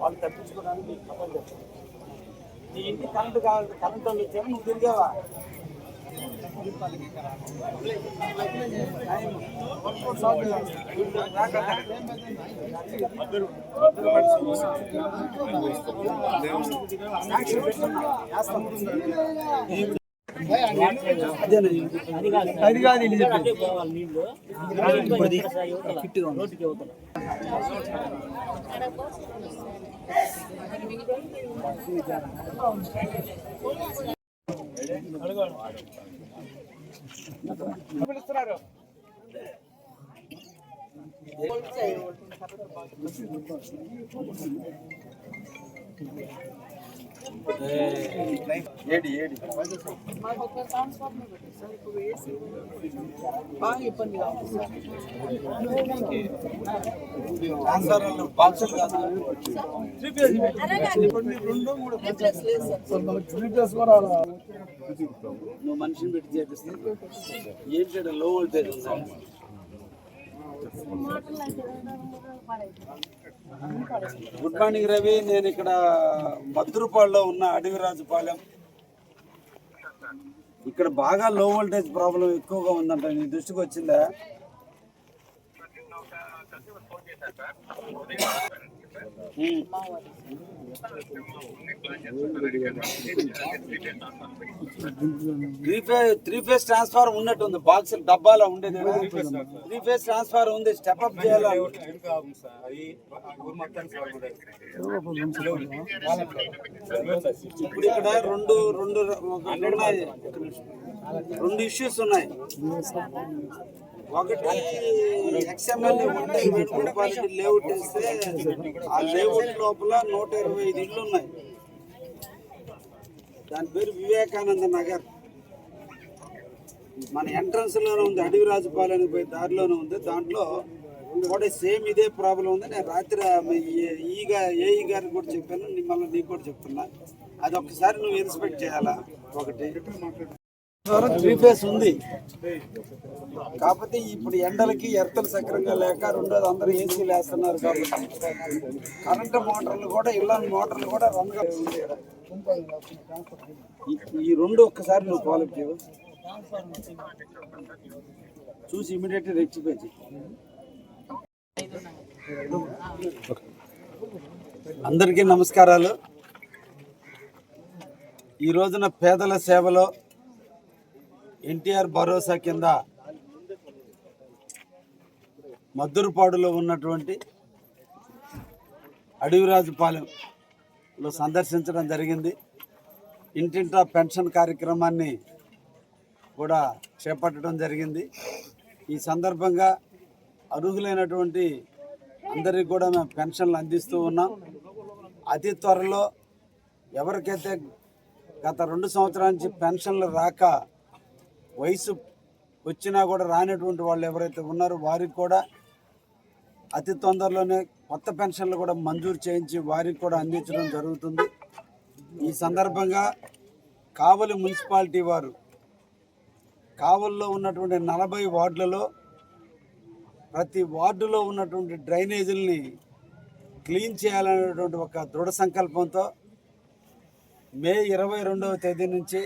వాళ్ళు తప్పించుకోవడానికి నీ ఇంటి కరెంట్ కావాలి, కరెంట్ వాళ్ళు వచ్చాము, నువ్వు తిరిగావా? అది కాదు పిలుస్తున్నారు. ఏడి బాగా ఇబ్బంది నువ్వు మనిషిని పెట్టి చేపిస్తే ఏంటి లో వోల్టేజ్ ఉందా? గుడ్ మార్నింగ్ రవి, నేను ఇక్కడ మద్దురుపాడులో ఉన్న అడవిరాజుపాలెం. ఇక్కడ బాగా లో వోల్టేజ్ ప్రాబ్లం ఎక్కువగా ఉందంట, నీ దృష్టికి వచ్చిందా? త్రీ ఫేజ్ ట్రాన్స్ఫార్మర్ ఉన్నట్టు ఉంది, బాక్స్ డబ్బాలో ఉండేది. త్రీ ఫేజ్ ట్రాన్స్ఫార్మర్ ఉంది, స్టెప్ అప్ చేయాలి. ఇప్పుడు ఇక్కడ రెండు ఇష్యూస్ ఉన్నాయి. ఒకటి XML మున్సిపాలిటీ లేఅవుట్ వేస్తే ఆ లేఅవుట్ లోపల 125 ఇళ్ళు ఉన్నాయి. దాని పేరు వివేకానంద నగర్. మన ఎంట్రన్స్ లోనే ఉంది, అడవిరాజుపాలెనికి పోయి దారిలోనే ఉంది. దాంట్లో కూడా సేమ్ ఇదే ప్రాబ్లం ఉంది. నేను రాత్రి ఏఈ గారికి కూడా చెప్పాను, మళ్ళీ నీకు కూడా చెప్తున్నా. అది ఒకసారి నువ్వు ఇన్స్పెక్ట్ చేయాలా. ఒకటి త్రీ ఫేస్ ఉంది, కాకపోతే ఇప్పుడు ఎండలకి ఎర్తలు సక్రంగా లేక, రెండోది అందరూ ఏసీలు వేస్తున్నారు కాబట్టి కరెంటు మోటార్లు కూడా ఇళ్ళ మోటార్లు కూడా రన్గా ఉంది. ఈ రెండు ఒక్కసారి నువ్వు ఫాలో చేయవు, చూసి ఇమీడియట్గా రెక్టిఫై చేయి. అందరికీ నమస్కారాలు. ఈ రోజున పేదల సేవలో ఎన్టీఆర్ భరోసా కింద మద్దురుపాడులో ఉన్నటువంటి అడవిరాజుపాలెంలో సందర్శించడం జరిగింది. ఇంటింటా పెన్షన్ కార్యక్రమాన్ని కూడా చేపట్టడం జరిగింది. ఈ సందర్భంగా అర్హులైనటువంటి అందరికీ కూడా మేము పెన్షన్లు అందిస్తూ ఉన్నాం. అతి త్వరలో ఎవరికైతే గత 2 సంవత్సరాల నుంచి పెన్షన్లు రాక వయసు వచ్చినా కూడా రానటువంటి వాళ్ళు ఎవరైతే ఉన్నారో వారికి కూడా అతి తొందరలోనే కొత్త పెన్షన్లు కూడా మంజూరు చేయించి వారికి కూడా అందించడం జరుగుతుంది. ఈ సందర్భంగా కావలి మున్సిపాలిటీ వారు కావలిలో ఉన్నటువంటి 40 వార్డులలో ప్రతి వార్డులో ఉన్నటువంటి డ్రైనేజీల్ని క్లీన్ చేయాలనేటువంటి ఒక దృఢ సంకల్పంతో మే 22వ తేదీ నుంచి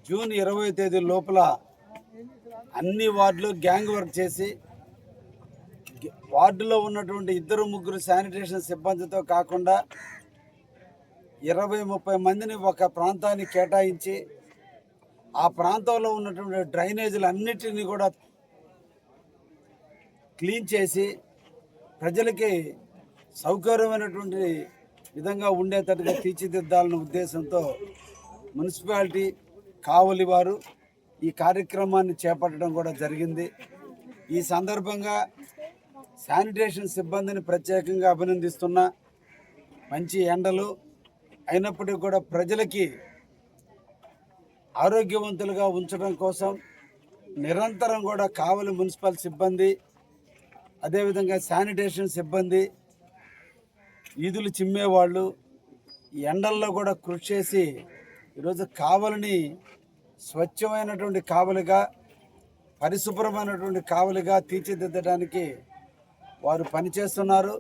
జూన్ 20వ తేదీ లోపల అన్ని వార్డులు గ్యాంగ్ వర్క్ చేసి వార్డులో ఉన్నటువంటి 2-3 శానిటేషన్ సిబ్బందితో కాకుండా 20-30 మందిని ఒక ప్రాంతాన్ని కేటాయించి ఆ ప్రాంతంలో ఉన్నటువంటి డ్రైనేజీలు అన్నిటినీ కూడా క్లీన్ చేసి ప్రజలకి సౌకర్యమైనటువంటి విధంగా ఉండేటట్టుగా తీర్చిదిద్దాలన్న ఉద్దేశంతో మున్సిపాలిటీ కావలి వారు ఈ కార్యక్రమాన్ని చేపట్టడం కూడా జరిగింది. ఈ సందర్భంగా శానిటేషన్ సిబ్బందిని ప్రత్యేకంగా అభినందిస్తున్నా. మంచి ఎండలు అయినప్పటికీ కూడా ప్రజలకి ఆరోగ్యవంతులుగా ఉంచడం కోసం నిరంతరం కూడా కావలి మున్సిపల్ సిబ్బంది, అదేవిధంగా శానిటేషన్ సిబ్బంది, ఈదులు చిమ్మేవాళ్ళు ఈ ఎండల్లో కూడా కృషి చేసి ఈరోజు కావలిని స్వచ్ఛమైనటువంటి కావలిగా, పరిశుభ్రమైనటువంటి కావలిగా తీర్చిదిద్దడానికి వారు పనిచేస్తున్నారు.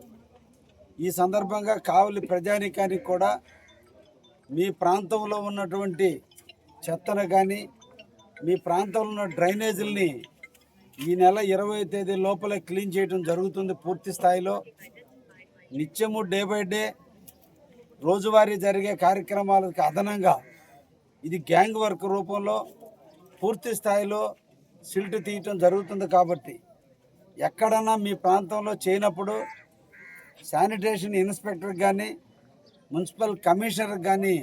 ఈ సందర్భంగా కావలి ప్రజానీకానికి కూడా మీ ప్రాంతంలో ఉన్నటువంటి చెత్తను కానీ, మీ ప్రాంతంలో ఉన్న డ్రైనేజీలని ఈ నెల 20వ తేదీ లోపలే క్లీన్ చేయడం జరుగుతుంది. పూర్తి స్థాయిలో నిత్యము డే బై డే రోజువారీ జరిగే కార్యక్రమాలకు అదనంగా ఇది గ్యాంగ్ వర్క్ రూపంలో పూర్తి స్థాయిలో సిల్ట్ తీయటం జరుగుతుంది. కాబట్టి ఎక్కడన్నా మీ ప్రాంతంలో చేయనప్పుడు శానిటేషన్ ఇన్స్పెక్టర్కి కానీ, మున్సిపల్ కమిషనర్కి కానీ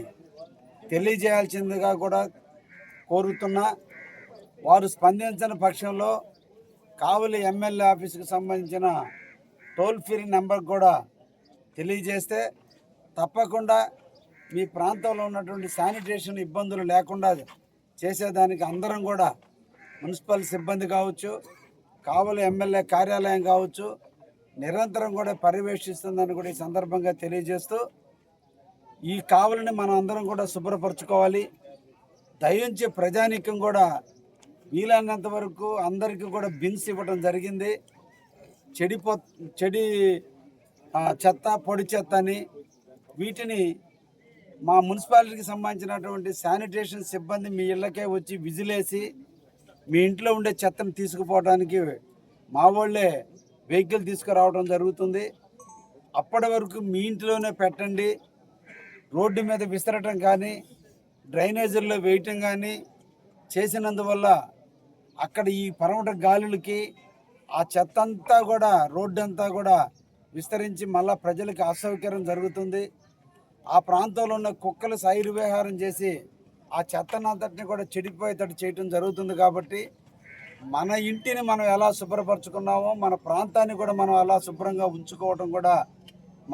తెలియజేయాల్సిందిగా కూడా కోరుతున్నా. వారు స్పందించిన పక్షంలో కావలి ఎమ్మెల్యే ఆఫీసుకు సంబంధించిన టోల్ ఫ్రీ నెంబర్ కూడా తెలియజేస్తే తప్పకుండా మీ ప్రాంతంలో ఉన్నటువంటి శానిటేషన్ ఇబ్బందులు లేకుండా చేసేదానికి అందరం కూడా మున్సిపల్ సిబ్బంది కావచ్చు, కావలి ఎమ్మెల్యే కార్యాలయం కావచ్చు, నిరంతరం కూడా పర్యవేక్షిస్తుందని కూడా ఈ సందర్భంగా తెలియజేస్తూ ఈ కావలిని మనం అందరం కూడా శుభ్రపరచుకోవాలి. దయించి ప్రజానీకం కూడా వీలైనంత వరకు అందరికీ కూడా బిన్స్ ఇవ్వడం జరిగింది. చెడి చెత్త, పొడి చెత్త అని వీటిని మా మున్సిపాలిటీకి సంబంధించినటువంటి శానిటేషన్ సిబ్బంది మీ ఇళ్ళకే వచ్చి విజిలేసి మీ ఇంట్లో ఉండే చెత్తను తీసుకుపోవడానికి మా వాళ్ళే వెహికల్ తీసుకురావడం జరుగుతుంది. అప్పటి వరకు మీ ఇంట్లోనే పెట్టండి. రోడ్డు మీద విసరటం కానీ, డ్రైనేజీల్లో వేయటం కానీ చేసినందువల్ల అక్కడ ఈ పరమట గాలులకి ఆ చెత్త అంతా కూడా రోడ్డు అంతా కూడా విస్తరించి మళ్ళా ప్రజలకు అసౌకర్యం జరుగుతుంది. ఆ ప్రాంతంలో ఉన్న కుక్కలు సైరు విహారం చేసి ఆ చెత్తనంతటిని కూడా చెడిపోయేటట్టు చేయటం జరుగుతుంది. కాబట్టి మన ఇంటిని మనం ఎలా శుభ్రపరచుకున్నామో మన ప్రాంతాన్ని కూడా మనం అలా శుభ్రంగా ఉంచుకోవడం కూడా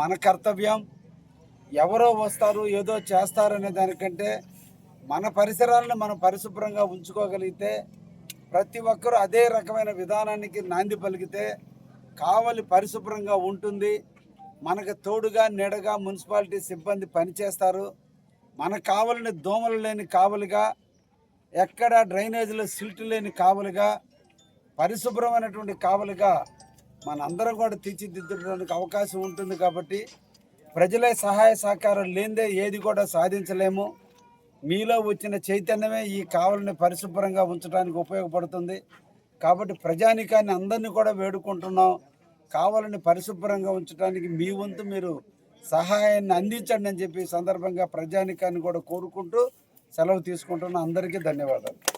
మన కర్తవ్యం. ఎవరో వస్తారు ఏదో చేస్తారనే దానికంటే మన పరిసరాలను మనం పరిశుభ్రంగా ఉంచుకోగలిగితే, ప్రతి ఒక్కరూ అదే రకమైన విధానానికి నాంది పలికితే కావలి పరిశుభ్రంగా ఉంటుంది. మనకు తోడుగా నీడగా మున్సిపాలిటీ సిబ్బంది పనిచేస్తారు. మన కావలిని దోమలు లేని కావలిగా, ఎక్కడ డ్రైనేజీలో సిల్ట్ లేని కావలిగా, పరిశుభ్రమైనటువంటి కావలిగా మనందరం కూడా తీర్చిదిద్దడానికి అవకాశం ఉంటుంది. కాబట్టి ప్రజలే సహాయ సహకారం లేనిదే ఏది కూడా సాధించలేము. మీలో వచ్చిన చైతన్యమే ఈ కావలిని పరిశుభ్రంగా ఉంచడానికి ఉపయోగపడుతుంది. కాబట్టి ప్రజానీకాన్ని అందరినీ కూడా వేడుకుంటున్నాం, కావలిని పరిశుభ్రంగా ఉంచడానికి మీ వంతు మీరు సహాయాన్ని అందించండి అని చెప్పి సందర్భంగా ప్రజానీకాన్ని కూడా కోరుకుంటూ సెలవు తీసుకుంటున్నాం. అందరికీ ధన్యవాదాలు.